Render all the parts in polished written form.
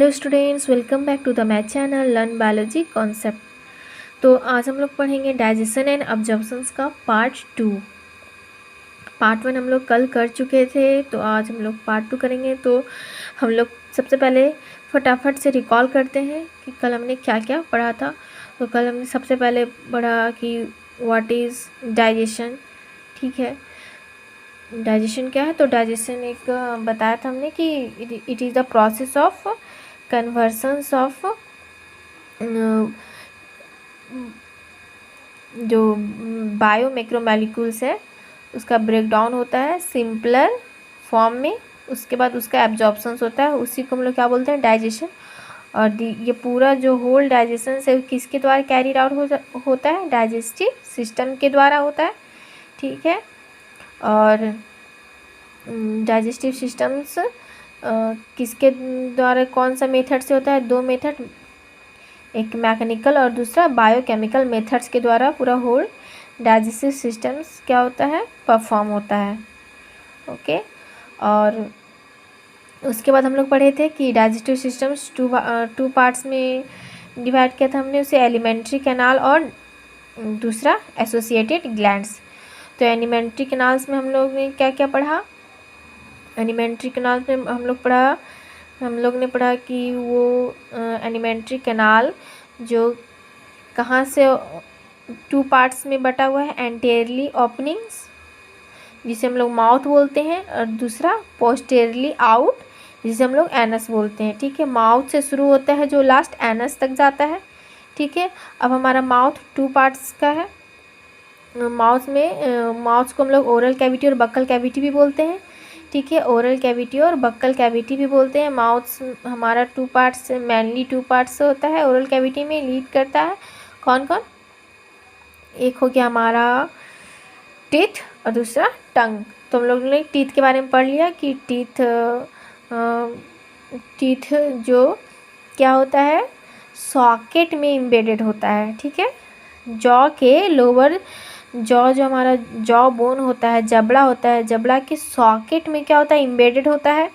Hello students, welcome back to the math channel learn biology concept. तो आज हम लोग पढ़ेंगे डाइजेशन एंड अब्जॉर्प्शंस का पार्ट 2। पार्ट 1 हम लोग कल कर चुके थे, तो आज हम लोग पार्ट 2 करेंगे। तो हम लोग सबसे पहले फटाफट से रिकॉल करते हैं कि कल हमने क्या क्या पढ़ा था। तो कल हमने सबसे पहले पढ़ा कि व्हाट इज़ डाइजेशन। ठीक है, डाइजेशन क्या है? तो डाइजेशन एक बताया था हमने कि it is the process of conversions of जो बायो मैक्रोमोलिक्यूल्स है उसका ब्रेक डाउन होता है सिंपलर फॉर्म में, उसके बाद उसका एब्जॉर्प्शंस होता है, उसी को हम लोग क्या बोलते हैं? डाइजेशन। और ये पूरा जो होल डाइजेशन है किसके द्वारा कैरीड आउट होता है? डाइजेस्टिव सिस्टम के द्वारा होता है। ठीक है, और डाइजेस्टिव सिस्टम्स किसके द्वारा, कौन सा मेथड से होता है? दो मेथड, एक मैकेनिकल और दूसरा बायोकेमिकल मेथड्स के द्वारा पूरा होल डाइजेस्टिव सिस्टम्स क्या होता है? परफॉर्म होता है। ओके, और उसके बाद हम लोग पढ़े थे कि डाइजेस्टिव सिस्टम्स टू पार्ट्स में डिवाइड किया था हमने उसे, एलिमेंट्री कैनाल और दूसरा एसोसिएटेड ग्लैंड्स। तो एलिमेंट्री कैनाल्स में हम लोग ने क्या क्या पढ़ा? एलिमेंट्री कैनाल में हम लोग ने पढ़ा कि वो एलिमेंट्री कैनाल जो कहाँ से टू पार्ट्स में बटा हुआ है, एंटीरियरली ओपनिंग्स जिसे हम लोग माउथ बोलते हैं, और दूसरा पोस्टेरियरली आउट जिसे हम लोग एनस बोलते हैं। ठीक है, माउथ से शुरू होता है जो लास्ट एनस तक जाता है। ठीक है, अब हमारा माउथ टू पार्ट्स का है। माउथ को हम लोग ओरल कैविटी और बक्कल कैविटी भी बोलते हैं। ठीक है, ओरल कैविटी और बक्कल कैविटी भी बोलते हैं। माउथ हमारा two parts, mainly two parts से होता है। ओरल कैविटी में लीड करता है कौन कौन? एक हो गया हमारा टीथ और दूसरा टंग। तो हम लोग ने टीथ के बारे में पढ़ लिया कि टीथ जो क्या होता है? सॉकेट में इम्बेडेड होता है। ठीक है, जॉ के लोअर जॉ, जो हमारा जॉ बोन होता है, जबड़ा होता है, जबड़ा के सॉकेट में क्या होता है? इम्बेडेड होता है।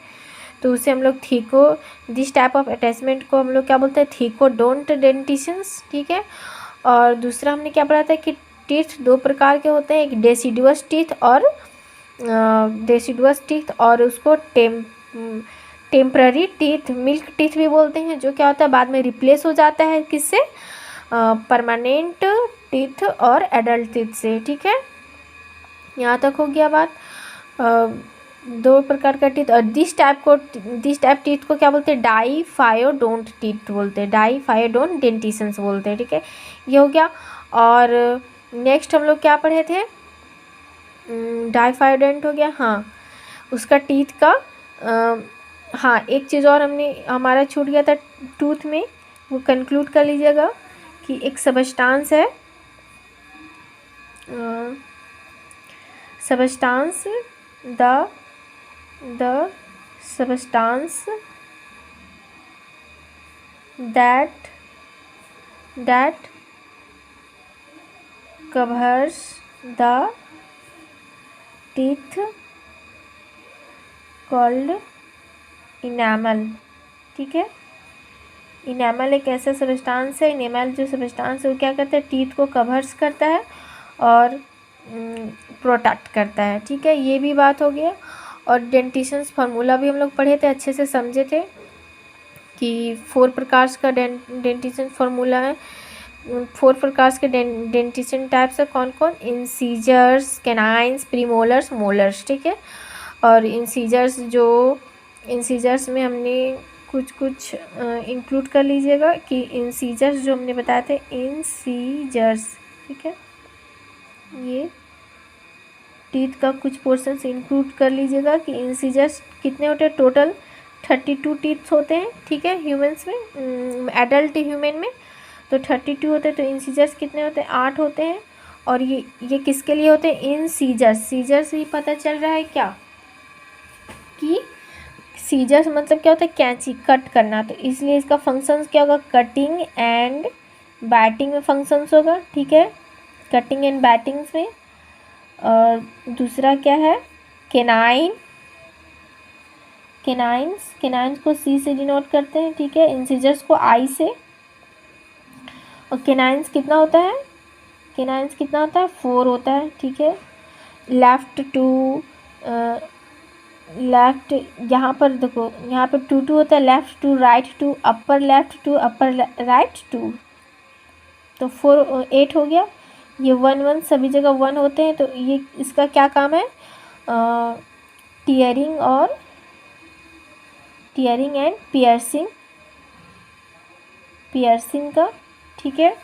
तो उसे हम लोग थीको, दिस टाइप ऑफ अटैचमेंट को हम लोग क्या बोलते हैं? थीकोडोंट डेंटिशंस। ठीक है, और दूसरा हमने क्या पढ़ा था कि टीथ दो प्रकार के होते हैं, एक डेसिडुअस टीथ और उसको टेम्पररी टीथ, मिल्क टीथ भी बोलते हैं, जो क्या होता है बाद में रिप्लेस हो जाता है किससे? परमानेंट टीथ और एडल्ट टीथ से। ठीक है, यहाँ तक हो गया बात। दो प्रकार का टीथ, और दिस टाइप टीथ को क्या बोलते हैं? डाइफायोडोंट टीथ बोलते हैं, डाइफायोडोंट डेंटिशंस बोलते हैं। ठीक है, ये हो गया। और नेक्स्ट हम लोग क्या पढ़े थे? डाइफायोडेंट हो गया, हाँ, उसका टीथ का हाँ, एक चीज़ और हमारा छूट गया था टूथ में, वो कंक्लूड कर लीजिएगा कि एक सबस्टांस है, substance the substance that covers the teeth called enamel। ठीक है, इनेमल एक ऐसा सबस्टांस है, इनेमल जो सबस्टांस है वो क्या करता है? टीथ को कवर्स करता है और प्रोटेक्ट करता है। ठीक है, ये भी बात हो गया। और डेंटिशंस फार्मूला भी हम लोग पढ़े थे, अच्छे से समझे थे कि 4 प्रकार का डेंटिशन फार्मूला है। 4 प्रकार के डेंटिशन टाइप्स है कौन कौन? Incisors, canines, premolars, molars. ठीक है, और इंसीजर्स में हमने कुछ इंक्लूड कर लीजिएगा कि इंसीजर्स जो हमने बताए थे, इंसीजर्स। ठीक है, ये टीथ का कुछ पोर्शन इंक्लूड कर लीजिएगा कि इंसीजर्स कितने होते हैं? टोटल 32 टीथ होते हैं। ठीक है, ह्यूमंस में, एडल्ट ह्यूमन में तो 32 होते हैं। तो इंसीजर्स कितने होते हैं? 8 होते हैं। और ये किसके लिए होते हैं? इंसीजर्स। सीजर्स ही पता चल रहा है क्या कि सीजर्स मतलब क्या होता है? कैंची, कट करना। तो इसलिए इसका फंक्शंस क्या होगा? कटिंग एंड बैटिंग में फंक्शंस होगा। ठीक है, कटिंग एंड बैटिंग्स में। और दूसरा क्या है? केनाइन्स, केनाइन्स को सी से डिनोट करते हैं, ठीक है। इंसिजर्स को आई से। और केनाइन्स कितना होता है, केनाइन्स कितना होता है, 4 होता है, ठीक है। लेफ्ट टू, लेफ्ट यहाँ पर देखो, यहाँ पर 2 2 होता है, left to right two, upper left to upper right two, तो 4 8 हो गया। ये 1 1 सभी जगह 1 होते हैं, तो ये इसका क्या काम है, टीयरिंग और टीयरिंग एंड पियर्सिंग, पियर्सिंग का, ठीक है।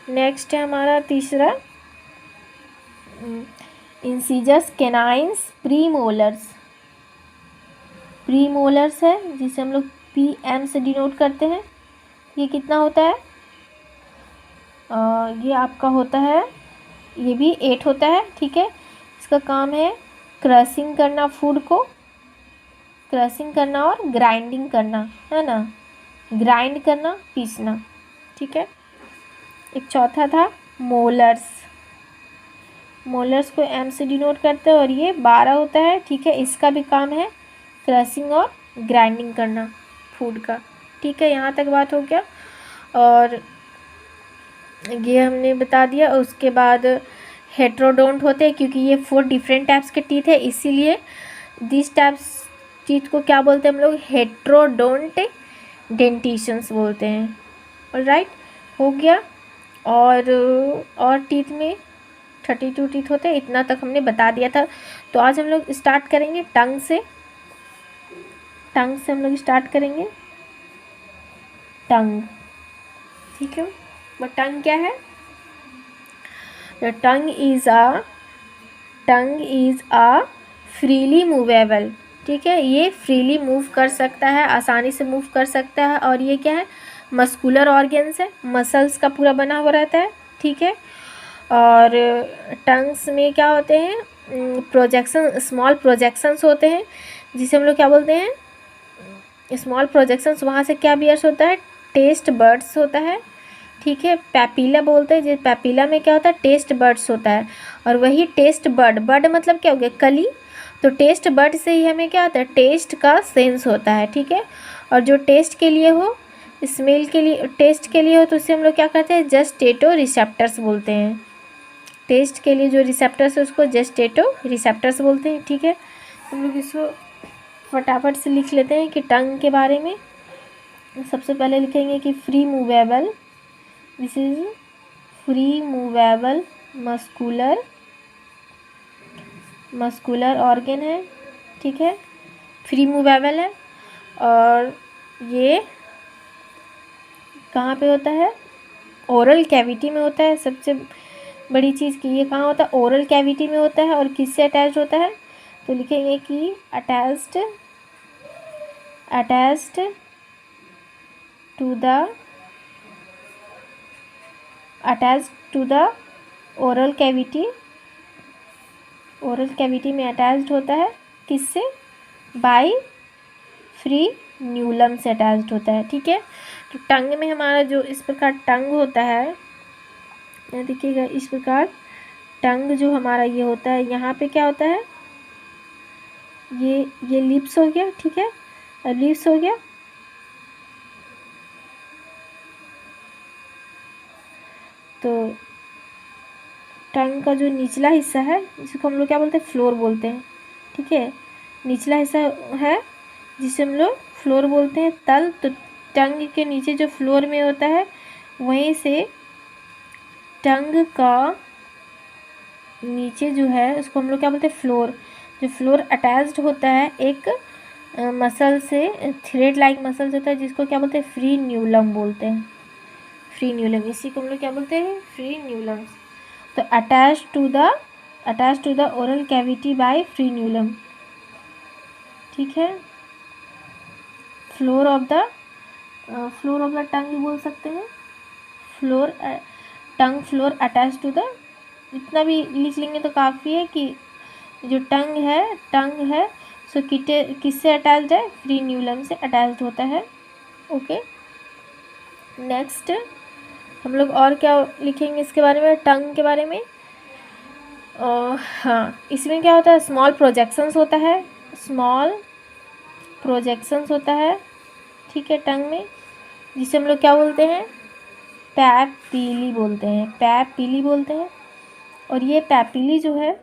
नेक्स्ट है हमारा तीसरा, इंसिजर्स केनाइन्स प्रीमोलर्स, प्रीमोलर्स है जिसे हम लोग पी एम से डिनोट करते हैं। ये कितना होता है, ये आपका होता है, ये भी 8 होता है, ठीक है। इसका काम है क्रशिंग करना, फूड को क्रशिंग करना और ग्राइंडिंग करना, है ना, ग्राइंड करना, पीसना, ठीक है। एक चौथा था मोलर्स, मोलर्स को एम से डिनोट करते हैं और ये 12 होता है, ठीक है। इसका भी काम है क्रशिंग और ग्राइंडिंग करना फूड का, ठीक है। यहाँ तक बात हो गया, और ये हमने बता दिया। उसके बाद हेट्रोडोंट होते हैं, क्योंकि ये 4 डिफरेंट टाइप्स के टीथ है, इसीलिए दिस टाइप्स टीथ को क्या बोलते हैं हम लोग, हेट्रोडोंट डेंटिशंस बोलते हैं। ऑलराइट, हो गया। और टीथ में 32 टीथ होते हैं, इतना तक हमने बता दिया था। तो आज हम लोग स्टार्ट करेंगे टंग से, टंग से हम लोग स्टार्ट करेंगे, टंग, ठीक है। बट टंग क्या है, the tongue is a freely movable, ठीक है। ये फ्रीली मूव कर सकता है, आसानी से मूव कर सकता है, और ये क्या है, मस्कुलर ऑर्गन्स है, मसल्स का पूरा बना हुआ रहता है, ठीक है। और टंग्स में क्या होते हैं, प्रोजेक्शन, स्मॉल प्रोजेक्शंस होते हैं, जिसे हम लोग क्या बोलते हैं, स्मॉल प्रोजेक्शंस। वहाँ से क्या बियर्स होता है, टेस्ट बर्ड्स होता है, ठीक है। पैपिला बोलते हैं, जिस पैपिला में क्या होता है, टेस्ट बर्ड्स होता है। और वही टेस्ट बर्ड, बर्ड मतलब क्या हो गया, कली, तो टेस्ट बर्ड से ही हमें क्या होता है, टेस्ट का सेंस होता है, ठीक है। और जो टेस्ट के लिए हो, स्मेल के लिए, टेस्ट के लिए हो, तो उसे हम लोग क्या कहते हैं, जस्टेटो रिसेप्टर्स बोलते हैं। टेस्ट के लिए जो रिसेप्टर्स है उसको जस्टेटो रिसेप्टर्स बोलते हैं, ठीक है। हम लोग इसको फटाफट से लिख लेते हैं कि टंग के बारे में सबसे पहले लिखेंगे कि free movable, this is free movable muscular organ है, ठीक है, फ्री मूवेबल है। और ये कहाँ पे होता है, ओरल कैविटी में होता है। सबसे बड़ी चीज़ कि ये कहाँ होता है, ओरल कैविटी में होता है। और किससे अटैच होता है, तो लिखेंगे कि attached to the oral cavity, oral cavity में अटैच्ड होता है, किससे, बाय फ्री न्यूलम से अटैच्ड होता है, ठीक है। तो टंग में हमारा जो इस प्रकार टंग होता है, यहाँ देखिएगा, इस प्रकार टंग जो हमारा ये होता है, यहाँ पे क्या होता है, ये लिप्स हो गया, ठीक है, लिप्स हो गया। तो टंग का जो निचला हिस्सा है, जिसको हम लोग क्या बोलते हैं, फ्लोर बोलते हैं, ठीक है। निचला हिस्सा है जिसे हम लोग फ्लोर बोलते हैं, तल। तो टंग के नीचे जो फ्लोर में होता है, वहीं से टंग का नीचे जो है उसको हम लोग क्या बोलते हैं, फ्लोर। जो फ्लोर अटैच्ड होता है एक मसल से, थ्रेड लाइक मसल्स होता है, जिसको क्या बोलते हैं, फ्री न्यूलम बोलते हैं, फ्री न्यूलम, इसी को हम लोग क्या बोलते हैं, फ्री न्यूलम। तो attach to the oral cavity by frenulum, ठीक है। फ्लोर ऑफ द टंग भी बोल सकते हैं, टंग फ्लोर अटैच टू द, इतना भी लिख लेंगे तो काफ़ी है कि जो टंग है सो किससे अटैच्ड है, फ्री न्यूलम से अटैच्ड होता है, ओके। नेक्स्ट हम लोग और क्या लिखेंगे इसके बारे में, टंग के बारे में। हाँ, इसमें क्या होता है, स्मॉल प्रोजेक्शंस होता है, स्मॉल प्रोजेक्शंस होता है, ठीक है, टंग में, जिसे हम लोग क्या बोलते हैं, पैपिली बोलते हैं, पैपिली बोलते हैं। और ये पैपिली जो है,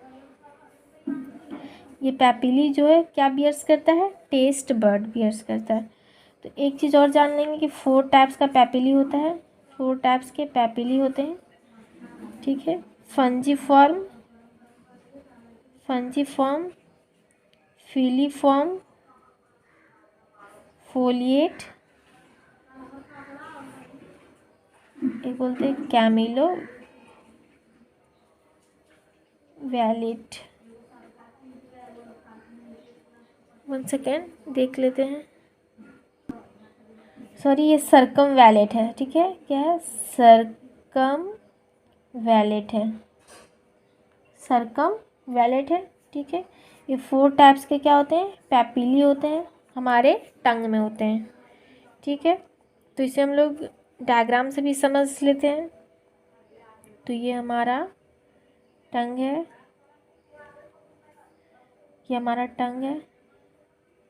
ये पैपिली जो है क्या बियर्स करता है, टेस्ट बर्ड बियर्स करता है। तो एक चीज़ और जान लेंगे कि 4 टाइप्स का पैपिली होता है, 4 टाइप्स के पैपिली होते हैं, ठीक है। फंजीफॉर्म, फंजीफॉर्म, फिलीफॉर्म, फोलिएट, एक बोलते हैं कैमिलो वैलेट। 1 सेकेंड देख लेते हैं, सॉरी ये सरकम वैलेट है, ठीक है, क्या है, सरकम वैलेट है, सरकम वैलेट है, ठीक है। ये 4 टाइप्स के क्या होते हैं, पैपिली होते हैं, हमारे टंग में होते हैं, ठीक है। तो इसे हम लोग डायग्राम से भी समझ लेते हैं। तो ये हमारा टंग है, ये हमारा टंग है,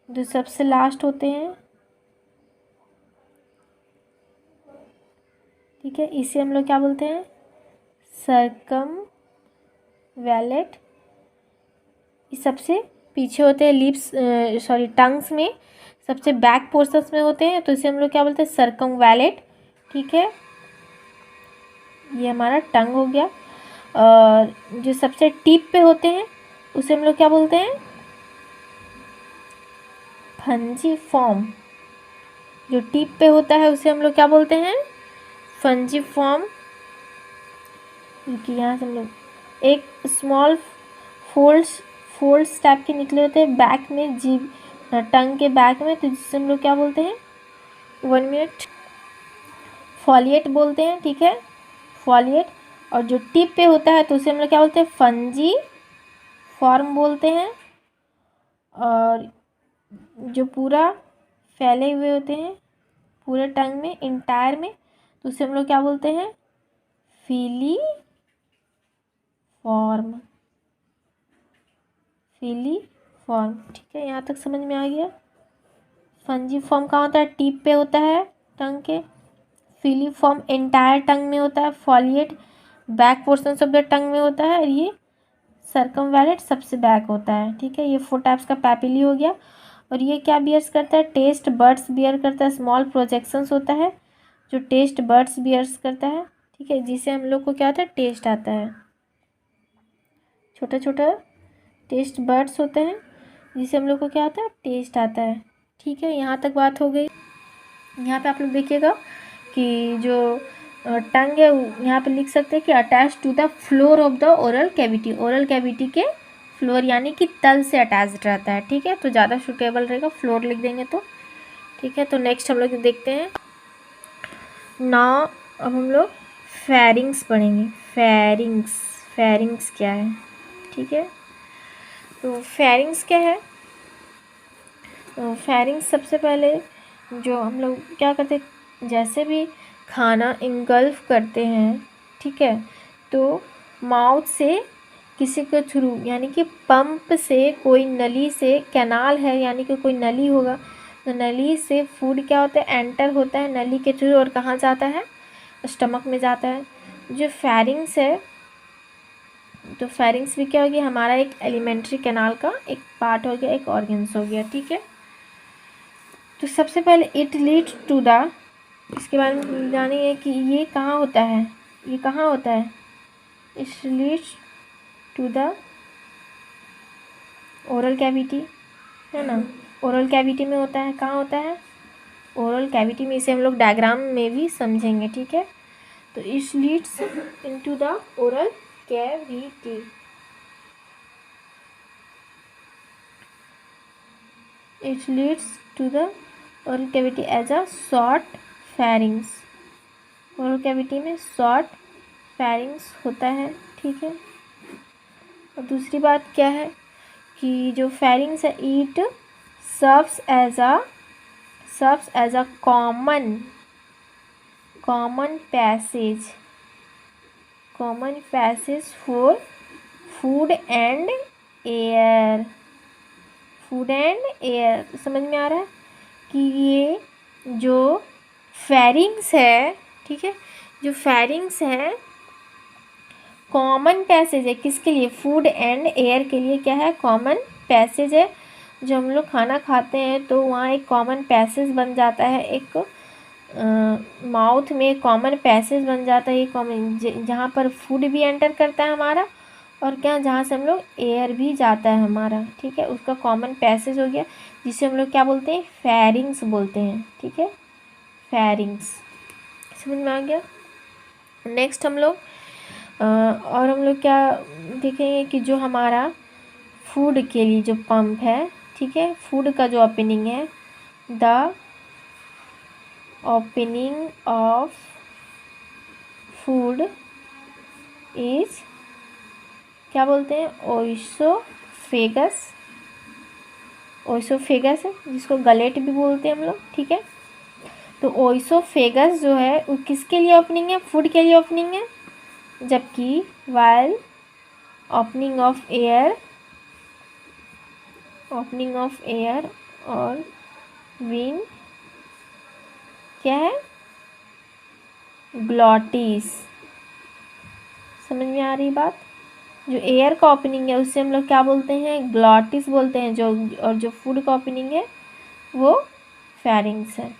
जो सबसे लास्ट होते हैं, ठीक है, इसे हम लोग क्या बोलते हैं, सरकम वैलेट। ये सबसे पीछे होते हैं, लिप्स सॉरी टंग्स में सबसे बैक पोर्शंस में होते हैं, तो इसे हम लोग क्या बोलते हैं, सरकम वैलेट, ठीक है। ये हमारा टंग हो गया। और जो सबसे टिप पे होते हैं उसे हम लोग क्या बोलते हैं, फंजीफॉर्म। जो टिप पे होता है उसे हम लोग क्या बोलते हैं, फंजीफॉर्म। क्योंकि यहाँ से हम लोग एक स्मॉल फोल्ड्स टाइप के निकले होते हैं बैक में, जीभ टंग के बैक में, तो जिससे हम लोग क्या बोलते हैं, 1 मिनट, फॉलिएट बोलते हैं, ठीक है, फॉलिएट। और जो टिप पे होता है तो उसे हम लोग क्या बोलते हैं, फंजी फॉर्म बोलते हैं। और जो पूरा फैले हुए होते हैं पूरे टंग में, इंटायर में, तो उसे हम लोग क्या बोलते हैं, फीली फॉर्म, फीली फॉर्म, ठीक है। यहाँ तक समझ में आ गया। फंजी फॉर्म कहाँ होता है, टिप पे होता है टंग के। फीली फॉर्म एंटायर टंग में होता है, foliate back portion of the tongue में होता है, और ये सर्कमवैलेट सबसे बैक होता है, ठीक है। ये 4 टाइप्स का पैपिली हो गया। और ये क्या बियर्स करता है, टेस्ट बर्ड्स बियर करता है, स्मॉल प्रोजेक्शंस होता है जो टेस्ट बर्ड्स बियर्स करता है, ठीक है, जिसे हम लोग को क्या होता है, टेस्ट आता है, छोटा छोटा टेस्ट बर्ड्स होते हैं जिसे हम लोग को क्या आता है, टेस्ट आता है, ठीक है। यहाँ तक बात हो गई। यहाँ पे आप लोग देखिएगा कि जो टंग है यहाँ पे लिख सकते हैं कि attach to the floor of the oral cavity, oral cavity के फ्लोर यानी कि तल से अटैच्ड रहता है, ठीक है। तो ज़्यादा सूटेबल रहेगा फ्लोर लिख देंगे तो, ठीक है। तो नेक्स्ट हम लोग देखते हैं नाउ, अब हम लोग फेरिंग्स पढ़ेंगे। फेरिंग्स, फेरिंग्स क्या है, ठीक है। तो फेरिंग्स क्या है, तो फेरिंग्स सबसे पहले जो हम लोग क्या करते हैं, जैसे भी खाना इंगल्फ करते हैं, ठीक है, तो माउथ से किसी के थ्रू यानी कि पंप से, कोई नली से, कैनाल है यानी कि कोई नली होगा, तो नली से फूड क्या होता है, एंटर होता है नली के थ्रू, और कहाँ जाता है, स्टमक में जाता है। जो फेरिंग्स है, तो फेरिंग्स भी क्या हो गया, हमारा एक एलिमेंट्री कैनाल का एक पार्ट हो गया, एक ऑर्गन्स हो गया, ठीक है। तो सबसे पहले इट लीड्स टू द, इसके बारे में जानिए कि ये कहाँ होता है, ये कहाँ होता है, it leads to the oral cavity, है ना, ओरल कैविटी में होता है, कहाँ होता है, ओरल कैविटी में। इसे हम लोग डायग्राम में भी समझेंगे, ठीक है। तो it leads into the oral cavity, it leads to the oral cavity as a short pharynx, oral cavity में शॉर्ट फेरिंग्स होता है, ठीक है। और दूसरी बात क्या है कि जो फेरिंग्स है, it serves as a common passage for food and air, food and air. समझ में आ रहा है कि ये जो फेरिंग्स है, ठीक है, जो फेरिंग्स है कॉमन पैसेज है किसके लिए, फूड एंड एयर के लिए क्या है, कॉमन पैसेज है। जो हम लोग खाना खाते हैं तो वहाँ एक कॉमन पैसेज बन जाता है, एक माउथ में एक कॉमन पैसेज बन जाता है, ये कॉमन जहाँ पर फूड भी एंटर करता है हमारा, और क्या जहाँ से हम लोग एयर भी जाता है हमारा, ठीक है, उसका कॉमन पैसेज हो गया, जिसे हम लोग क्या बोलते हैं, फेरिंग्स बोलते हैं, ठीक है, फेरिंग्स। समझ में आ गया। नेक्स्ट हम लोग और हम लोग क्या देखेंगे कि जो हमारा फूड के लिए जो पंप है, ठीक है, फूड का जो ओपनिंग है, the opening of food is क्या बोलते हैं, ओइसोफेगस। ओइसोफेगस है जिसको गलेट भी बोलते हैं हम लोग, ठीक है। तो ओइसोफेगस जो है वो किसके लिए ओपनिंग है, फूड के लिए ओपनिंग है, जबकि while opening of air, opening of air और विंड क्या है, ग्लॉटिस। समझ में आ रही बात। जो एयर का ओपनिंग है उससे हम लोग क्या बोलते हैं, ग्लॉटिस बोलते हैं, जो और जो फूड का ओपनिंग है वो फेरिंग्स है,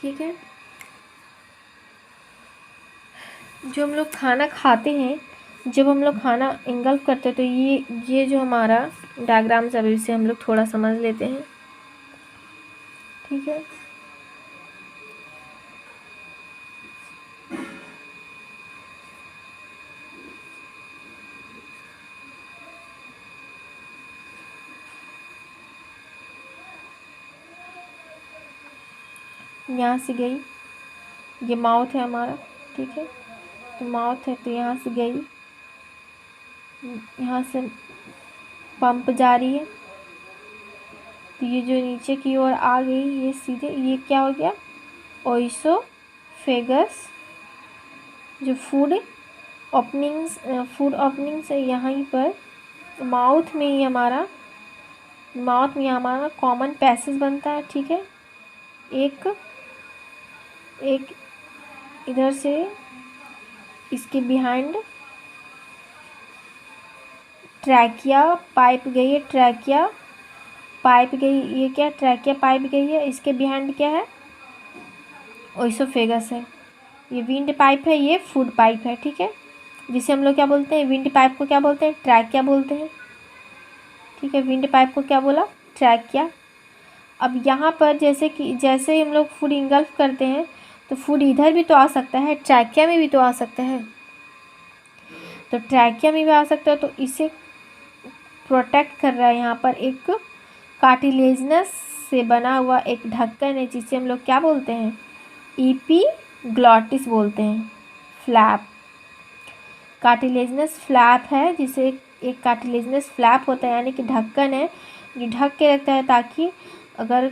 ठीक है। जो हम लोग खाना खाते हैं, जब हम लोग खाना इंगल्फ करते हैं तो ये जो हमारा डायग्राम सब है इसे हम लोग थोड़ा समझ लेते हैं, ठीक है। यहाँ से गई, ये माउथ है हमारा, ठीक है, तो माउथ है तो यहाँ से गई, यहाँ से पंप जा रही है, तो ये जो नीचे की ओर आ गई, ये सीधे ये क्या हो गया, ओइसोफेगस। जो फूड ओपनिंग्स है यहाँ पर माउथ में ही हमारा, माउथ में हमारा कॉमन पैसेज बनता है, ठीक है। एक इधर से इसके बिहाइंड ट्रैकिया पाइप गई है, ट्रैकिया पाइप गई, ये क्या ट्रैकिया पाइप गई है, इसके बिहाइंड क्या है, ओइसोफेगस है। ये विंड पाइप है, ये फूड पाइप है, ठीक है, जिसे हम लोग क्या बोलते हैं, विंड पाइप को क्या बोलते हैं, ट्रैकिया बोलते हैं, ठीक है। विंड पाइप को क्या बोला, ट्रैकिया। अब यहाँ पर जैसे हम लोग फूड इंगल्फ करते हैं तो फूड इधर भी तो आ सकता है, ट्रैकिया में भी तो आ सकता है, तो ट्रैकिया में भी आ सकता है, तो इसे प्रोटेक्ट कर रहा है यहाँ पर एक कार्टिलेजनस से बना हुआ एक ढक्कन है, जिसे हम लोग क्या बोलते हैं, एपिग्लॉटिस बोलते हैं, फ्लैप। कार्टिलेजनस फ्लैप है, जिसे एक कार्टिलेजनस फ्लैप होता है, यानी कि ढक्कन है जो ढक के रखता है, ताकि अगर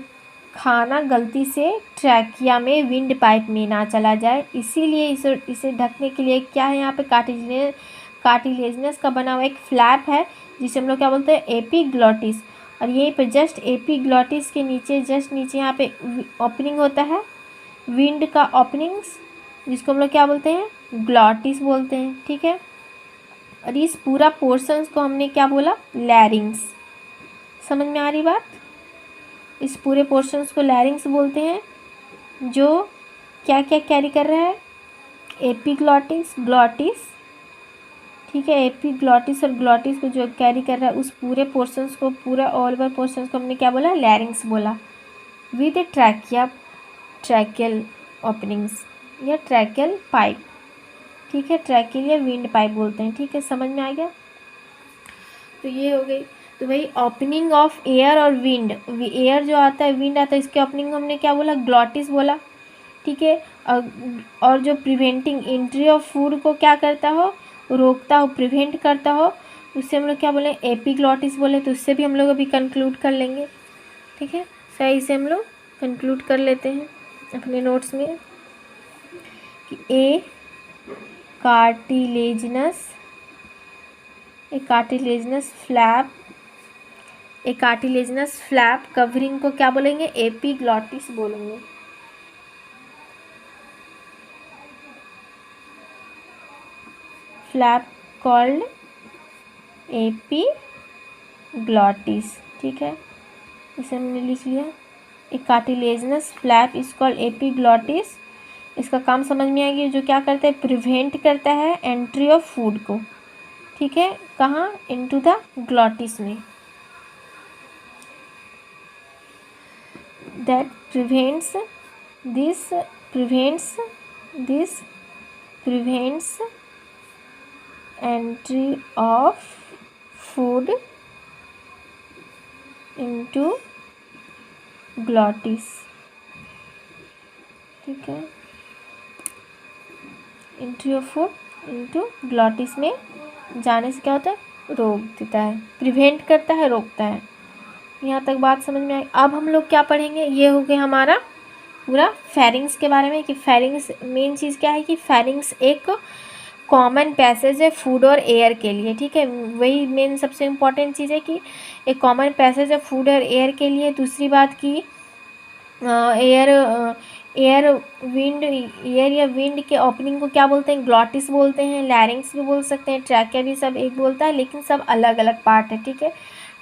खाना गलती से ट्रैकिया में विंड पाइप में ना चला जाए, इसीलिए इसे ढकने के लिए क्या है, यहाँ पे कार्टिलेजनस का बना हुआ एक फ्लैप है, जिसे हम लोग क्या बोलते हैं, एपिग्लॉटिस। और यहीं पे जस्ट एपिग्लॉटिस के नीचे, जस्ट नीचे यहाँ पे ओपनिंग होता है, विंड का ओपनिंग्स, जिसको हम लोग क्या बोलते हैं, ग्लॉटिस बोलते हैं, ठीक है। और इस पूरा पोर्शंस को हमने क्या बोला, लैरिंग्स। समझ में आ रही बात। इस पूरे पोर्शंस को लैरिंग्स बोलते हैं, जो क्या क्या कैरी कर रहा है, एपिग्लॉटिस, ग्लॉटिस, ठीक है, एपिग्लॉटिस और ग्लॉटिस को जो कैरी कर रहा है, उस पूरे पोर्शंस को, पूरा ऑल ओवर पोर्शंस को हमने क्या बोला, लैरिंग्स बोला, विद ट्रैकिया, ट्रैकियल ओपनिंग्स या ट्रैकियल पाइप, ठीक है, ट्रैकियल या विंड पाइप बोलते हैं, ठीक है। समझ में आ गया। तो ये हो गई। तो भाई ओपनिंग ऑफ एयर और विंड, एयर जो आता है, विंड आता है, इसके ओपनिंग हमने क्या बोला, ग्लॉटिस बोला, ठीक है। और जो प्रिवेंटिंग एंट्री ऑफ फूड को क्या करता हो, रोकता हो, प्रिवेंट करता हो, उससे हम लोग क्या बोले, एपिग्लॉटिस बोले। तो उससे भी हम लोग अभी कंक्लूड कर लेंगे, ठीक है। सही से हम लोग कंक्लूड कर लेते हैं अपने नोट्स में कि ए कार्टिलेजनस फ्लैप ए कार्टिलेजिनस फ्लैप कवरिंग को क्या बोलेंगे? एपीग्लॉटिस बोलेंगे। फ्लैप कॉल्ड एपीग्लॉटिस, ठीक है, इसे हमने लिख लिया। A cartilaginous flap is called epiglottis. इसका काम समझ में आ गया, जो क्या करता है? प्रिवेंट करता है एंट्री ऑफ फूड को, ठीक है, कहाँ? इनटू द ग्लॉटिस में। That prevents entry of food into glottis, ठीक है, entry of food into glottis में जाने से क्या होता है? रोक देता है, प्रिवेंट करता है, रोकता है। यहाँ तक बात समझ में आई। अब हम लोग क्या पढ़ेंगे? ये हो गया हमारा पूरा फेरिंग्स के बारे में, कि फेरिंग्स मेन चीज़ क्या है, कि फेरिंग्स एक कॉमन पैसेज है फूड और एयर के लिए, ठीक है, वही मेन सबसे इम्पॉर्टेंट चीज़ है कि एक कॉमन पैसेज है फूड और एयर के लिए। दूसरी बात की एयर या विंड के ओपनिंग को क्या बोलते हैं? ग्लॉटिस बोलते हैं। लैरिंग्स भी बोल सकते हैं, ट्रैकिया भी, सब एक बोलता है, लेकिन सब अलग अलग पार्ट है, ठीक है।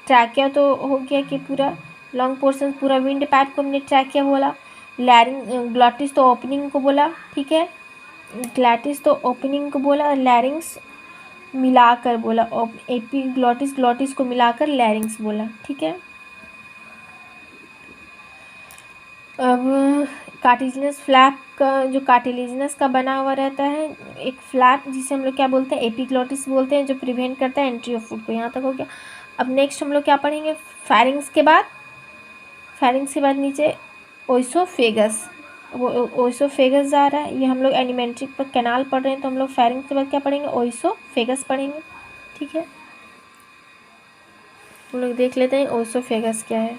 ट्रैकिया तो हो गया कि पूरा लॉन्ग पोर्शन, पूरा विंड पाइप को हमने ट्रैकिया बोला। ग्लॉटिस तो ओपनिंग को बोला, ठीक है, ग्लैटिस तो ओपनिंग को बोला, और लैरिंग्स मिलाकर बोला, ग्लॉटिस को मिलाकर लैरिंग्स बोला, ठीक है। अब कार्टिलेजिनस फ्लैप का, जो कार्टिलेजिनस का बना हुआ रहता है एक फ्लैप, जिसे हम लोग क्या बोलते हैं? एपीग्लॉटिस बोलते हैं, जो प्रिवेंट करता है एंट्री ऑफ फूड को। यहाँ तक हो गया। अब नेक्स्ट हम लोग क्या पढ़ेंगे? फेरिंग्स के बाद नीचे ओइसोफेगस। वो ओइसोफेगस जा रहा है, ये हम लोग एलिमेंट्री पर कैनाल पढ़ रहे हैं, तो हम लोग फेरिंग्स के बाद क्या पढ़ेंगे? ओइसोफेगस पढ़ेंगे, ठीक है। हम लोग देख लेते हैं ओइसोफेगस क्या है।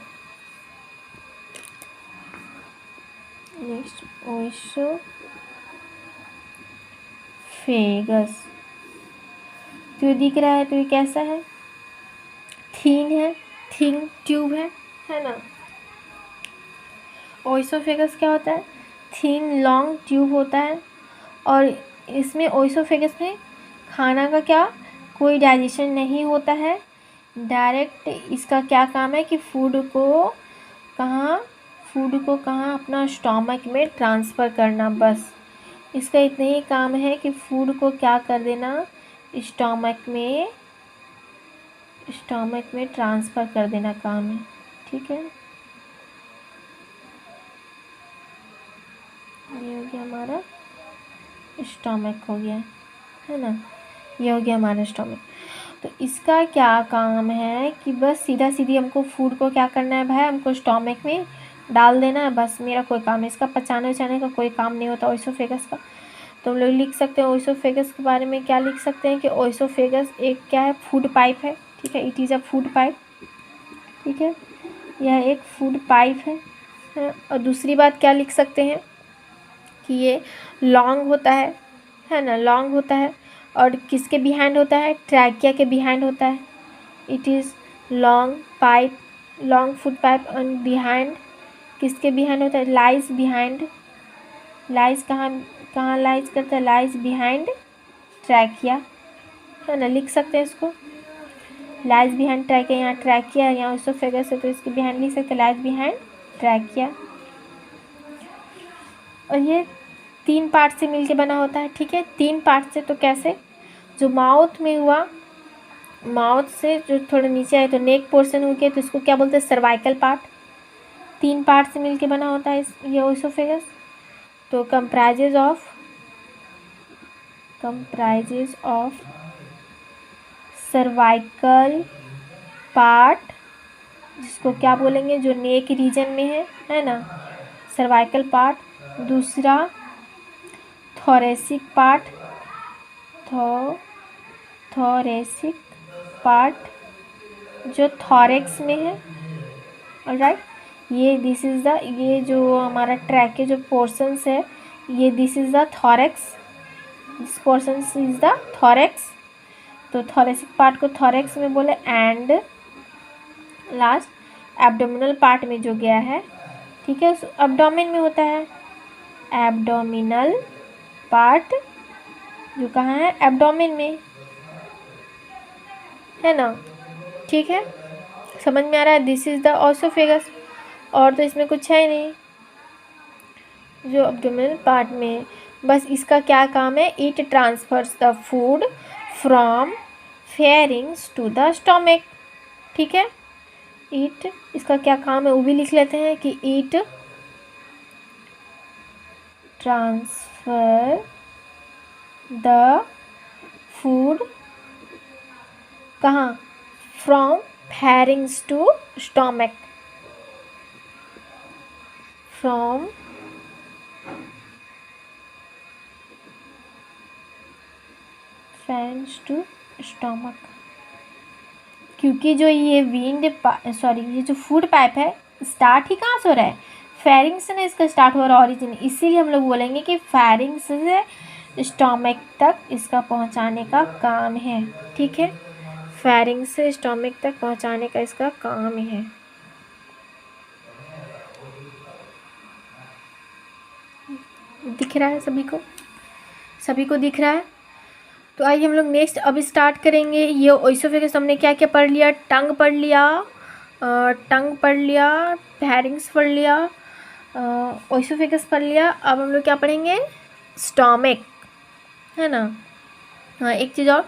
नेक्स्ट ओइसोफेगस, तो ये दिख रहा है, तो ये कैसा है? थिन ट्यूब है ना। ओइसोफेगस क्या होता है? थिन लॉन्ग ट्यूब होता है, और इसमें ओइसोफेगस में खाना का क्या, कोई डाइजेशन नहीं होता है। डायरेक्ट इसका क्या काम है कि फूड को कहाँ अपना स्टोमक में ट्रांसफ़र करना, बस इसका इतना ही काम है कि फूड को क्या कर देना, स्टोमक में ट्रांसफ़र कर देना काम है, ठीक है। ये हो गया हमारा स्टोमक, हो गया है ना, ये हो गया हमारा स्टोमक। तो इसका क्या काम है कि बस सीधा सीधी हमको फूड को क्या करना है भाई, हमको स्टोमक में डाल देना है, बस मेरा कोई काम है। इसका पचाने उचाने का कोई काम नहीं होता ओइसोफेगस का। तो हम लोग लिख सकते हैं ओइसोफेगस के बारे में, क्या लिख सकते हैं कि ओइसोफेगस एक क्या है? फूड पाइप है, ठीक है, it is a food pipe, ठीक है, यह एक फूड पाइप है। और दूसरी बात क्या लिख सकते हैं कि ये लॉन्ग होता है ना, लॉन्ग होता है, और किसके बिहाइंड होता है? ट्रैकिया के बिहाइंड होता है। It is long food pipe and behind, किसके बिहाइंड होता है? लाइज बिहाइंड, लाइज कहाँ लाइज करता है? लाइज बिहाइंड ट्रैकिया, है ना, लिख सकते हैं इसको, लाइज बिहाइंड ट्रैकिया। यहाँ ट्रैकिया, यहाँ ओइसोफेगस है, तो इसके बिहाइंड लिख सकते हैं लाइज बिहाइंड ट्रैकिया। और ये 3 पार्ट से मिलके बना होता है, ठीक है, 3 पार्ट से। तो कैसे? जो माउथ में हुआ, माउथ से जो थोड़ा नीचे आए तो नेक पोर्शन हो गया, तो इसको क्या बोलते हैं? Cervical part. 3 पार्ट से मिलके बना होता है ये ओइसोफेगस। तो कंप्राइजेज ऑफ सर्वाइकल पार्ट, जिसको क्या बोलेंगे? जो नेक रीजन में है ना, सर्वाइकल पार्ट। दूसरा थोरेसिक पार्ट, थोरेसिक पार्ट जो थॉरेक्स में है, ऑलराइट। ये ये जो हमारा ट्रैक के जो पोर्शंस है, ये this is the thorax, this portion is the thorax. तो थोरेसिक पार्ट को थॉरेक्स में बोले। एंड लास्ट एब्डोमिनल पार्ट में जो गया है, ठीक है, उस एब्डोमेन में होता है। एब्डोमिनल पार्ट जो कहाँ है, एब्डोमेन में, है ना, ठीक है, समझ में आ रहा है। दिस इज द ओसोफेगस, और तो इसमें कुछ है नहीं जो एब्डोमिनल पार्ट में। बस इसका क्या काम है, it transfers the food from pharynx to the stomach, ठीक है। ईट, इसका क्या काम है वो भी लिख लेते हैं कि ईट ट्रांसफर द फूड कहाँ, from pharynx to stomach, from pharynx to stomach. क्योंकि जो ये ये जो फूड पाइप है स्टार्ट ही कहाँ से हो रहा है, फेरिंग्स से ना इसका स्टार्ट हो रहा है ऑरिजिन, इसीलिए हम लोग बोलेंगे कि फेरिंग्स से स्टोमक तक इसका पहुंचाने का काम है, ठीक है। फेरिंग्स से स्टोमक तक पहुंचाने का इसका काम है। दिख रहा है सभी को, सभी को दिख रहा है। तो आइए हम लोग नेक्स्ट अब स्टार्ट करेंगे। ये ओइसोफेगस हमने क्या क्या पढ़ लिया, टंग पढ़ लिया, फेरिंग्स पढ़ लिया, ओइसोफेगस पढ़ लिया। अब हम लोग क्या पढ़ेंगे, स्टोमक, है ना। हाँ, एक चीज़ और,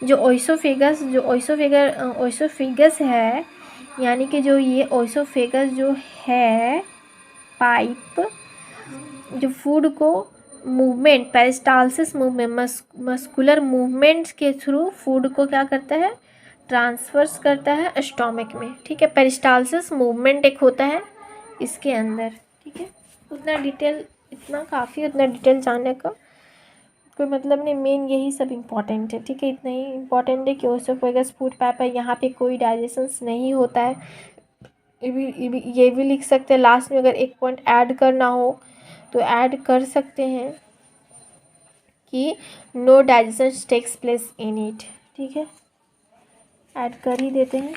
जो ओइसोफेगस है, यानी कि जो ये ओइसोफेगस जो है पाइप, जो फूड को movement, peristalsis movement, muscular movements के थ्रू फूड को क्या करता है, ट्रांसफर्स करता है स्टोमक में, ठीक है। पेरिस्टालसिस मूवमेंट एक होता है इसके अंदर, ठीक है। उतना डिटेल, इतना काफ़ी, उतना डिटेल जानने का कोई मतलब नहीं, मेन यही सब इम्पॉर्टेंट है, ठीक है। इतना ही इम्पॉर्टेंट है कि ओसोफेगस फूड पाइप है, यहाँ पे कोई डाइजेशंस नहीं होता है। ये भी लिख सकते हैं लास्ट में, अगर एक पॉइंट ऐड करना हो तो ऐड कर सकते हैं कि no digestion takes place in it, ठीक है, ऐड कर ही देते हैं।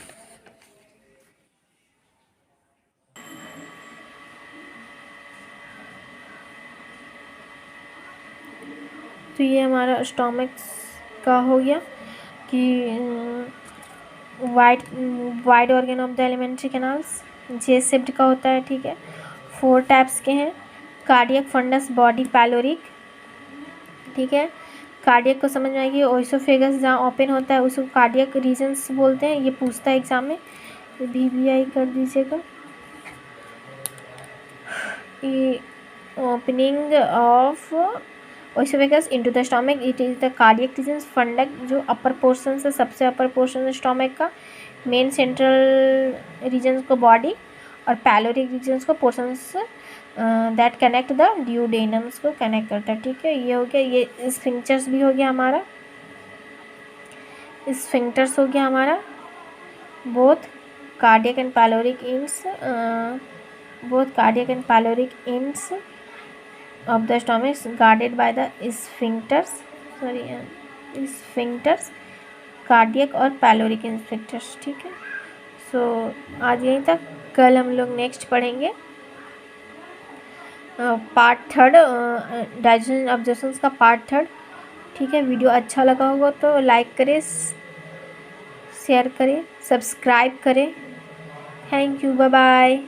तो ये हमारा स्टोमक का हो गया कि wide organ of the alimentary canals J shaped का होता है, ठीक है। 4 टाइप्स के हैं, कार्डियक, फंडस, बॉडी, पैलोरिक, ठीक है। कार्डियक को समझ में आएगी, ओइसोफेगस जहाँ ओपन होता है उसको कार्डियक रीजन्स बोलते हैं, ये पूछता है एग्जाम में, VVI कर दीजिएगा। ये opening of oesophagus into the stomach, it is the cardiac regions. Fundic जो अपर पोर्शन से, सबसे अपर पोर्शन है स्टोमक का, मेन सेंट्रल रीजन्स को बॉडी, और पैलोरिक रीजन्स को portions that connect the duodenums को कनेक्ट करता है, ठीक है। ये हो गया, ये स्फिंक्टर्स भी हो गया हमारा, स्फिंक्टर्स हो गया हमारा, both cardiac and pyloric AIIMS, both cardiac and pyloric ends of the stomach guarded by the sphincters, sphincters, cardiac और पैलोरिक स्फिंक्टर्स, ठीक है। सो आज यहीं तक, कल हम लोग नेक्स्ट पढ़ेंगे पार्ट 3, डाइजेशन ऑब्जेक्शंस का पार्ट 3, ठीक है। वीडियो अच्छा लगा होगा तो लाइक करें, शेयर करें, सब्सक्राइब करें। Thank you, bye bye.